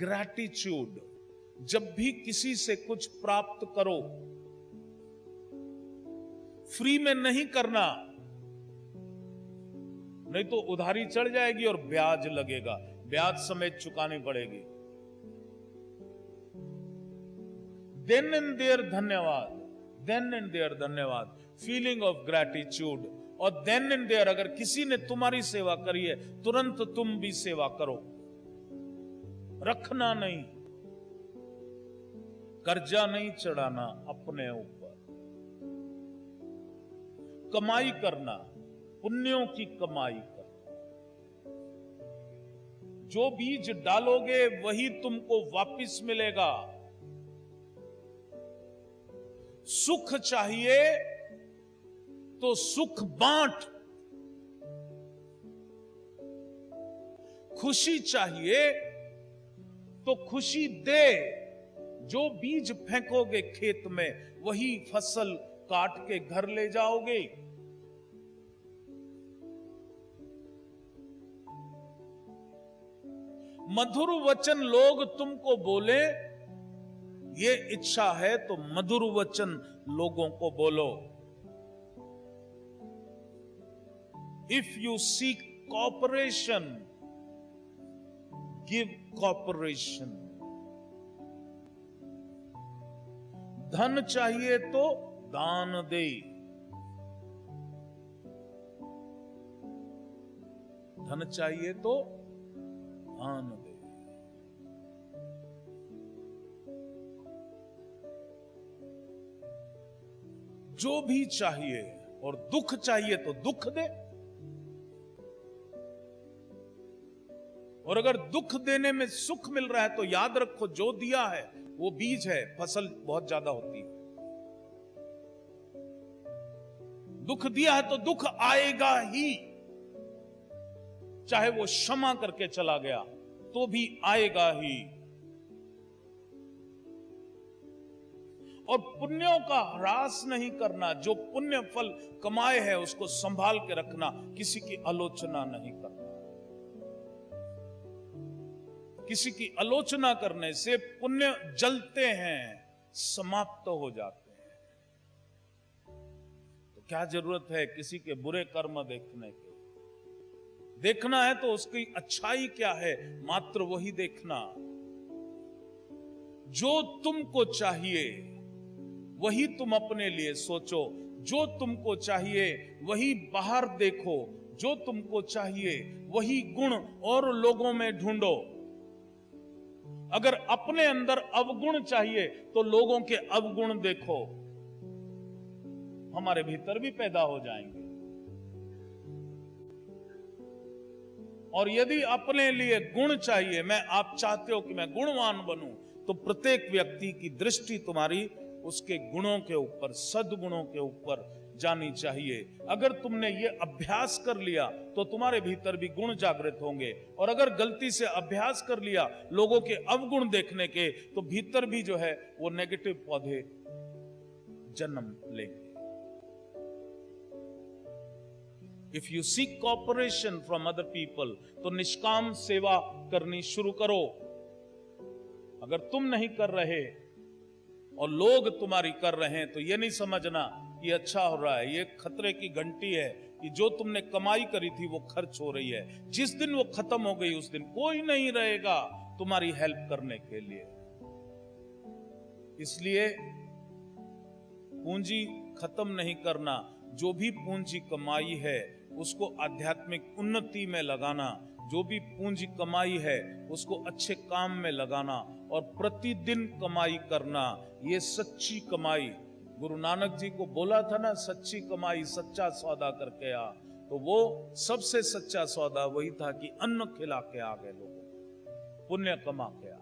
Gratitude. जब भी किसी से कुछ प्राप्त करो, फ्री में नहीं करना, नहीं तो उधारी चढ़ जाएगी और ब्याज लगेगा, ब्याज समेत चुकानी पड़ेगी। देन एंड देयर धन्यवाद, देन एंड देयर धन्यवाद, फीलिंग ऑफ ग्रैटिट्यूड। और देन एंड देयर, अगर किसी ने तुम्हारी सेवा करी है, तुरंत तुम भी सेवा करो, रखना नहीं, कर्जा नहीं चढ़ाना अपने ऊपर, कमाई करना, पुण्यों की कमाई करना। जो बीज डालोगे वही तुमको वापिस मिलेगा। सुख चाहिए तो सुख बांट, खुशी चाहिए तो खुशी दे। जो बीज फेंकोगे खेत में वही फसल काट के घर ले जाओगे। मधुर वचन लोग तुमको बोले, ये इच्छा है तो मधुर वचन लोगों को बोलो। If you seek cooperation, give cooperation. धन चाहिए तो दान दे, धन चाहिए तो दान दे। जो भी चाहिए, और दुख चाहिए तो दुख दे। और अगर दुख देने में सुख मिल रहा है तो याद रखो, जो दिया है वो बीज है, फसल बहुत ज्यादा होती है। दुख दिया है तो दुख आएगा ही, चाहे वो क्षमा करके चला गया तो भी आएगा ही। और पुण्यों का ह्रास नहीं करना, जो पुण्य फल कमाए है उसको संभाल के रखना, किसी की आलोचना नहीं करना। किसी की आलोचना करने से पुण्य जलते हैं, समाप्त हो जाते हैं। तो क्या जरूरत है किसी के बुरे कर्म देखने के? देखना है तो उसकी अच्छाई क्या है, मात्र वही देखना। जो तुमको चाहिए वही तुम अपने लिए सोचो, जो तुमको चाहिए वही बाहर देखो, जो तुमको चाहिए वही गुण और लोगों में ढूंढो। अगर अपने अंदर अवगुण चाहिए तो लोगों के अवगुण देखो, हमारे भीतर भी पैदा हो जाएंगे। और यदि अपने लिए गुण चाहिए, आप चाहते हो कि मैं गुणवान बनूं, तो प्रत्येक व्यक्ति की दृष्टि तुम्हारी उसके गुणों के ऊपर, सद्गुणों के ऊपर जानी चाहिए। अगर तुमने ये अभ्यास कर लिया तो तुम्हारे भीतर भी गुण जागृत होंगे। और अगर गलती से अभ्यास कर लिया लोगों के अवगुण देखने के, तो भीतर भी जो है वो नेगेटिव पौधे जन्म लेंगे। If you seek cooperation from other people, तो निष्काम सेवा करनी शुरू करो। अगर तुम नहीं कर रहे और लोग तुम्हारी कर रहे हैं, तो ये नहीं समझना ये अच्छा हो रहा है, ये खतरे की घंटी है कि जो तुमने कमाई करी थी वो खर्च हो रही है। जिस दिन वो खत्म हो गई उस दिन कोई नहीं रहेगा तुम्हारी हेल्प करने के लिए। इसलिए पूंजी खत्म नहीं करना, जो भी पूंजी कमाई है उसको आध्यात्मिक उन्नति में लगाना, जो भी पूंजी कमाई है उसको अच्छे काम में लगाना और प्रतिदिन कमाई करना। ये सच्ची कमाई, गुरु नानक जी को बोला था ना, सच्ची कमाई सच्चा सौदा करके आ। तो वो सबसे सच्चा सौदा वही था कि अन्न खिला के आ गए लोगों, पुण्य कमा के आ।